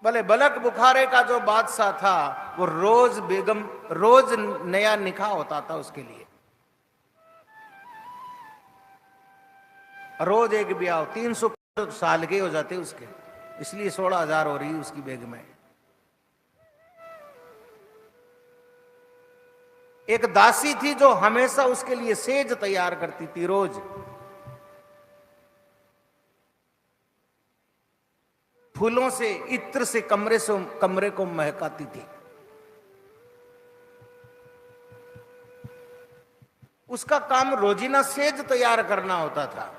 भले बलक बुखारे का जो बादशाह था वो रोज बेगम, रोज नया निकाह होता था उसके लिए, रोज एक ब्याह, 300 साल के हो जाते उसके, इसलिए 16,000 हो रही उसकी बेग में। एक दासी थी जो हमेशा उसके लिए सेज तैयार करती थी, रोज फूलों से, इत्र से कमरे को महकाती थी। उसका काम रोजीना सेज तैयार करना होता था।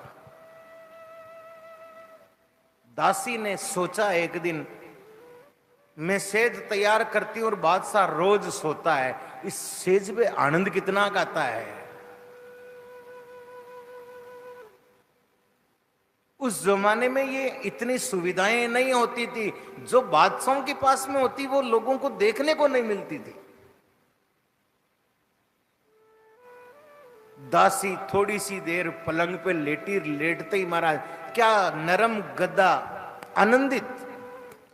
दासी ने सोचा एक दिन, मैं सेज तैयार करती हूं और बादशाह रोज सोता है, इस सेज पे आनंद कितना आता है। उस जमाने में ये इतनी सुविधाएं नहीं होती थी, जो बादशाहों के पास में होती वो लोगों को देखने को नहीं मिलती थी। दासी थोड़ी सी देर पलंग पे लेटते ही महाराज, क्या नरम गद्दा, आनंदित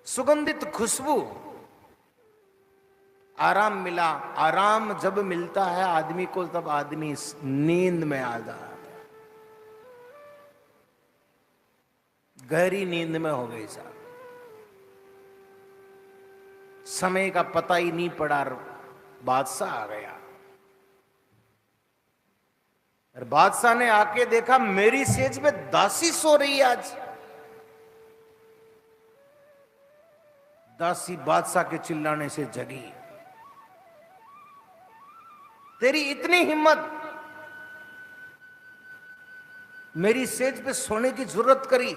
सुगंधित खुशबू, आराम मिला। आराम जब मिलता है आदमी को तब आदमी नींद में आ जाता, गहरी नींद में हो गई साहब। समय का पता ही नहीं पड़ा, बादशाह आ गया। और बादशाह ने आके देखा मेरी सेज पे दासी सो रही है आज। दासी बादशाह के चिल्लाने से जगी, तेरी इतनी हिम्मत, मेरी सेज पे सोने की जरूरत करी।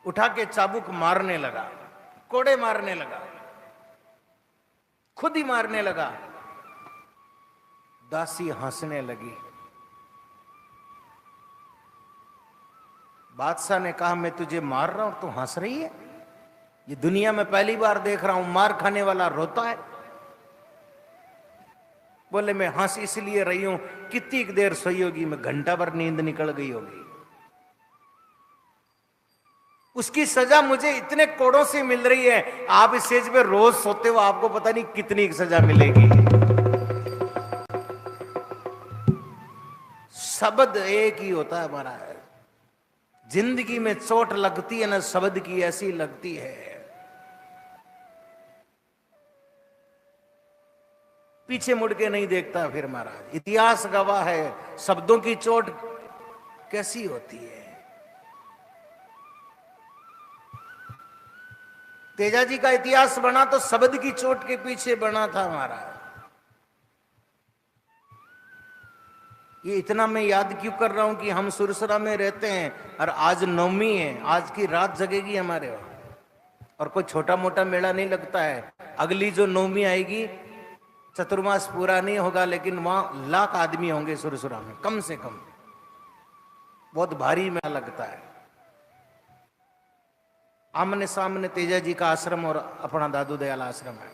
उठा के चाबुक मारने लगा, कोड़े मारने लगा, खुद ही मारने लगा। दासी हंसने लगी। बादशाह ने कहा मैं तुझे मार रहा हूं, तू हंस रही है? ये दुनिया में पहली बार देख रहा हूं मार खाने वाला रोता है। बोले मैं हंस इसलिए रही हूं, कितनी देर सोई होगी, मैं घंटा भर नींद निकल गई होगी। उसकी सजा मुझे इतने कोड़ों से मिल रही है, आप इस स्टेज पे रोज सोते हो, आपको पता नहीं कितनी सजा मिलेगी। शब्द एक ही होता है हमारा, जिंदगी में चोट लगती है ना, शब्द की ऐसी लगती है। पीछे मुड़ के नहीं देखता फिर महाराज। इतिहास गवाह है शब्दों की चोट कैसी होती है। तेजाजी का इतिहास बना तो शब्द की चोट के पीछे बना था हमारा। ये इतना मैं याद क्यों कर रहा हूं कि हम सुरसरा में रहते हैं और आज नवमी है, आज की रात जगेगी हमारे वहां, और कोई छोटा मोटा मेला नहीं लगता है। अगली जो नवमी आएगी, चतुर्मास पूरा नहीं होगा, लेकिन वहां लाख आदमी होंगे सुरसरा में कम से कम, बहुत भारी मेला लगता है। आमने सामने तेजाजी का आश्रम और अपना दादू दयाल आश्रम है।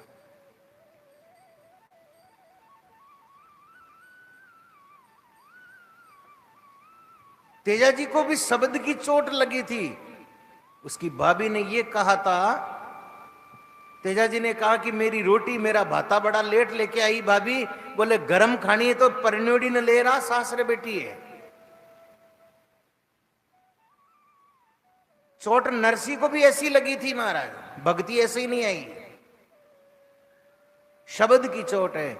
तेजाजी को भी शब्द की चोट लगी थी। उसकी भाभी ने ये कहा था, तेजाजी ने कहा कि मेरी रोटी मेरा भाता बड़ा लेट लेके आई भाभी। बोले गरम खानी है तो परन्योड़ी ने ले रहा, सासरे बेटी है। चोट नरसी को भी ऐसी लगी थी महाराज, भक्ति ऐसे ही नहीं आई, शब्द की चोट है।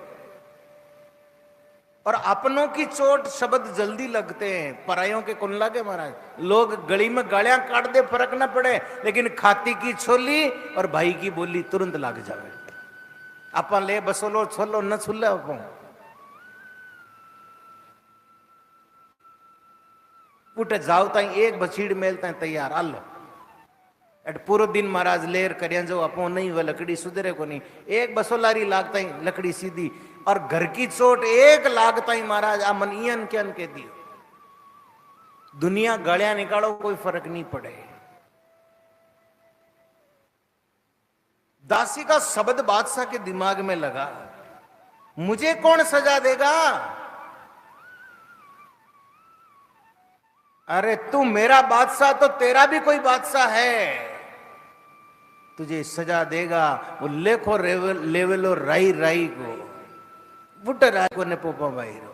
और अपनों की चोट शब्द जल्दी लगते हैं, परायों के कौन लगे महाराज। लोग गली में गालियां काट दे फर्क ना पड़े, लेकिन खाती की छोली और भाई की बोली तुरंत लग जावे। अपन ले बसोलो छोलो न छुल्ले अपन उठे जाओ ताई एक बछीड़ मेलता है तैयार आलो। एट पूरा दिन महाराज लेर करिया जो अपो नहीं वह लकड़ी सुधरे को नहीं, एक बसोलारी लागता ही लकड़ी सीधी। और घर की चोट एक लागता ही महाराज आ मन इन के अन के दियो, दुनिया गलियां निकालो कोई फर्क नहीं पड़े। दासी का शब्द बादशाह के दिमाग में लगा, मुझे कौन सजा देगा? अरे तू मेरा बादशाह तो तेरा भी कोई बादशाह है, तुझे सजा देगा वो लेखो लेवलो राई राई को बुट राय को ने पोपा भाई रो।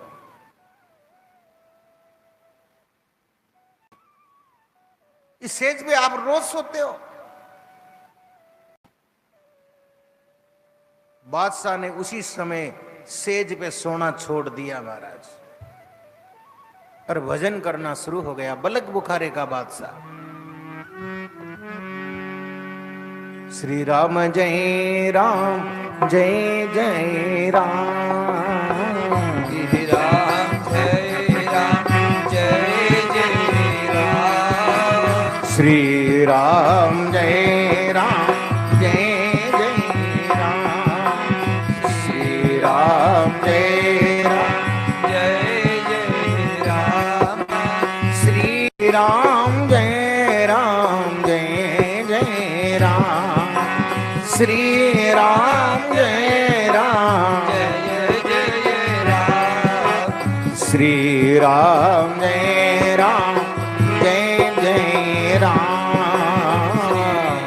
इस सेज पे आप रोज सोते हो। बादशाह ने उसी समय सेज पे सोना छोड़ दिया महाराज, और भजन करना शुरू हो गया। बलक बुखारे का बादशाह। श्री राम जय राम जय जय राम, श्री राम जय राम जय जय राम, श्री राम जय राम जय जय राम, श्री राम जय राम जय जय राम, श्री राम जय राम जय जय राम, श्री राम जय राम जय जय राम, श्री राम जय राम जय जय राम,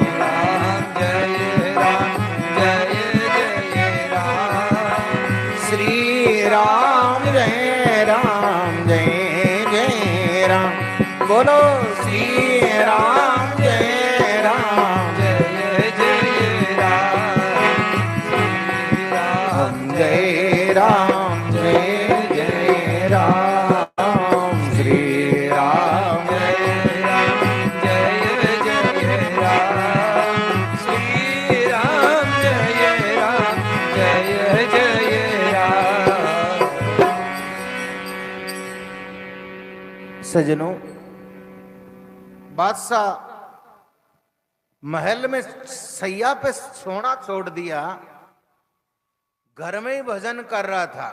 राम जय राम जय जय राम, श्री राम जय राम जय जय राम। बोलो श्री राम जय राम जय जय राम, जय राम जय जय राम, श्री राम जय राम जय जय राम, श्री राम जय राम जय जय राम। सजनों, बादशाह महल में सैया पे सोना छोड़ दिया, घर में ही भजन कर रहा था,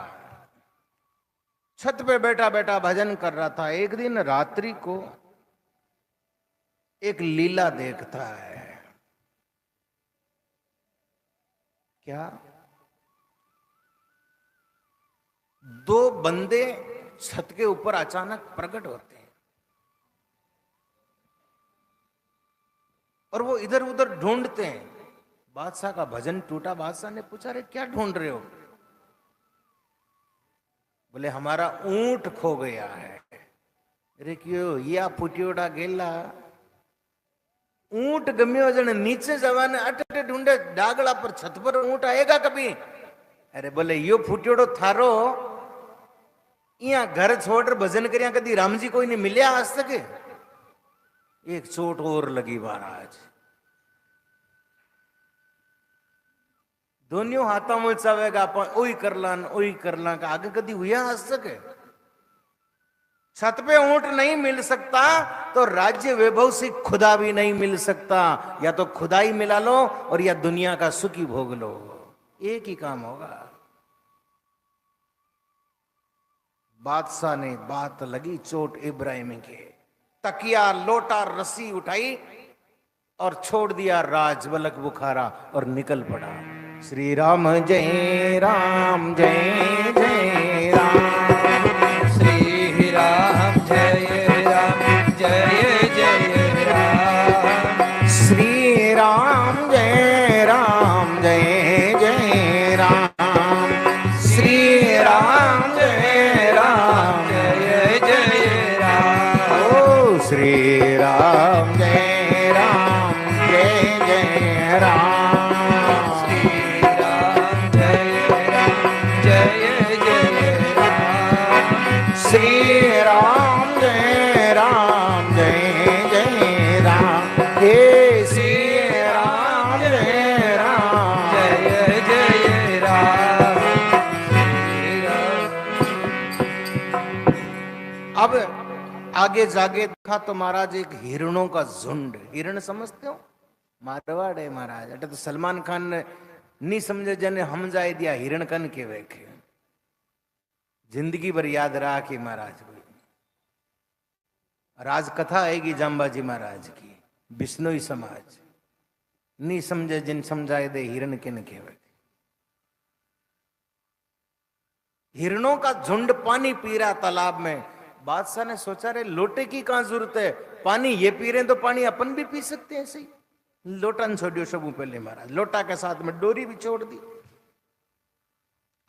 छत पे बैठा बैठा भजन कर रहा था। एक दिन रात्रि को एक लीला देखता है। क्या? दो बंदे छत के ऊपर अचानक प्रकट होते हैं और वो इधर उधर ढूंढते हैं। बादशाह का भजन टूटा। बादशाह ने पूछा, अरे क्या ढूंढ रहे हो? बोले हमारा ऊंट खो गया है। अरे क्यों? या फुटियोड़ा गेला ऊंट गम्यो जन नीचे जवाने अटे ढूंढे डागला पर छत पर ऊंट आएगा कभी? अरे बोले यो फुटियोड़ो थारो यहाँ घर छोड़ भजन करिया कदी राम जी कोई नहीं मिलिया आज तक? एक चोट और लगी महाराज। दोनों हाथों में चावेगा ओई करला का आगे कदी हुआ आज तक? छत पे ऊंट नहीं मिल सकता तो राज्य वैभव से खुदा भी नहीं मिल सकता। या तो खुदाई मिला लो और या दुनिया का सुखी भोग लो, एक ही काम होगा। बादशाह ने बात लगी चोट इब्राहिम के, तकिया लोटा रस्सी उठाई और छोड़ दिया राज बलक बुखारा और निकल पड़ा। श्री राम जय राम जय जय राम, श्री राम जय राम जय जय राम, श्री राम जय राम जय जय राम, श्री राम जय राम जय जय राम, ओ श्री राम जय राम जय जय राम, श्री राम जय राम जय जय राम, श्री राम जय राम जय जय राम, हे श्री राम जय राम जय जय राम, अब आगे जाके देखा तो महाराज एक हिरणों का झुंड। हिरण समझते हो? मारवाड़ है महाराज। अटे तो सलमान खान ने नहीं समझे जने हम जाए दिया हिरण कन के वेखे जिंदगी भर याद रहा कि महाराज को राजकथा आएगी जाम्बाजी महाराज की। बिश्नोई समाज नहीं समझे जिन समझाए दे हिरण किन के वेखे। हिरणों का झुंड पानी पी रहा तालाब में। बादशाह ने सोचा रे लोटे की कहां जरूरत है, पानी ये पी रहे हैं तो पानी अपन भी पी सकते हैं ऐसे ही। लोटा न छोड़ियो सबू पहले महाराज, लोटा के साथ में डोरी भी छोड़ दी।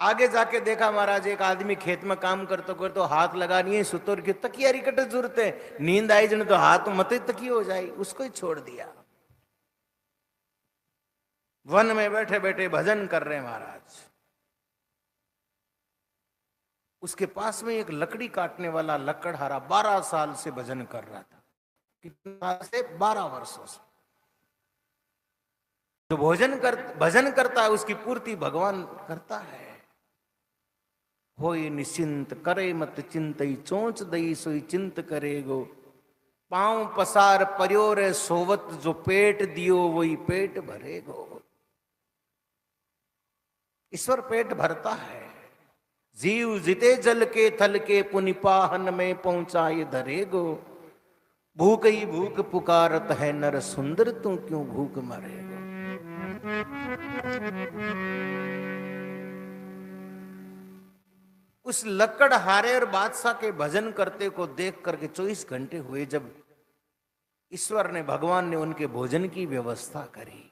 आगे जाके देखा महाराज एक आदमी खेत में काम करते करते हाथ लगा नहीं है सुतोर की तकियारी कट जरूरत है, नींद आई जन तो हाथ मत तकी हो जाए, उसको ही छोड़ दिया। वन में बैठे बैठे भजन कर रहे महाराज। उसके पास में एक लकड़ी काटने वाला लकड़हारा 12 साल से भजन कर रहा था। कितने साल से? 12 वर्षों से। जो भजन करता है उसकी पूर्ति भगवान करता है। होई निश्चिंत करे मत चिंतई, चोंच दई सोई चिंत करेगो, पांव पसार पर्योर सोवत, जो पेट दियो वही पेट भरेगो। ईश्वर पेट भरता है। जीव जिते जल के थल के, पुनिपाहन में पहुंचाए धरेगो, भूख ही भूख पुकारत है नर सुंदर, तू क्यों भूख मरेगो। उस लकड़हारे और बादशाह के भजन करते को देख करके 24 घंटे हुए जब ईश्वर ने, भगवान ने उनके भोजन की व्यवस्था करी।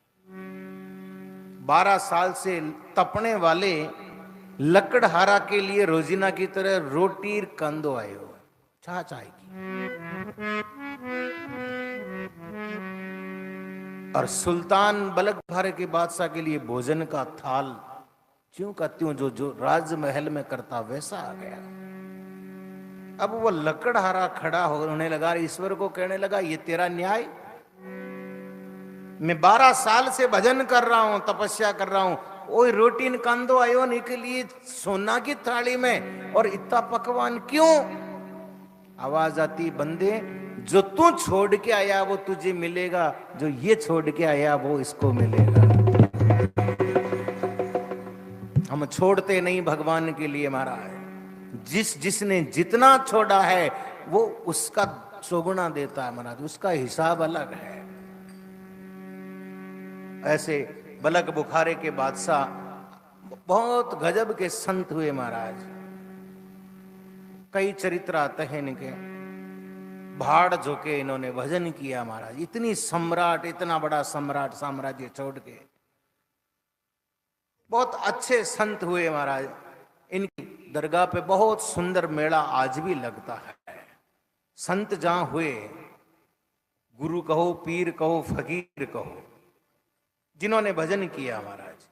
12 साल से तपने वाले लकड़हारा के लिए रोजीना की तरह रोटी कंदो आयो, छाछ आएगी। और सुल्तान बलगभारे के बादशाह के लिए भोजन का थाल क्यों का त्यों जो राजमहल में करता वैसा आ गया। अब वो लकड़हारा खड़ा होने लगा, ईश्वर को कहने लगा ये तेरा न्याय? मैं 12 साल से भजन कर रहा हूं, तपस्या कर रहा हूं, ओए रोटी कंदो आयो के लिए सोना की थाली में, और इतना पकवान क्यों? आवाज आती, बंदे जो तू छोड़ के आया वो तुझे मिलेगा, जो ये छोड़ के आया वो इसको मिलेगा। हम छोड़ते नहीं भगवान के लिए महाराज। जिसने जितना छोड़ा है वो उसका चौगुना देता है महाराज, उसका हिसाब अलग है। ऐसे बलक बुखारे के बादशाह बहुत गजब के संत हुए महाराज। कई चरित्र आते हैं इनके। भाड़ झोंके इन्होंने भजन किया महाराज। इतनी सम्राट, इतना बड़ा सम्राट साम्राज्य छोड़ के बहुत अच्छे संत हुए महाराज। इनकी दरगाह पे बहुत सुंदर मेला आज भी लगता है। संत जहां हुए, गुरु कहो, पीर कहो, फकीर कहो, जिन्होंने भजन किया महाराज,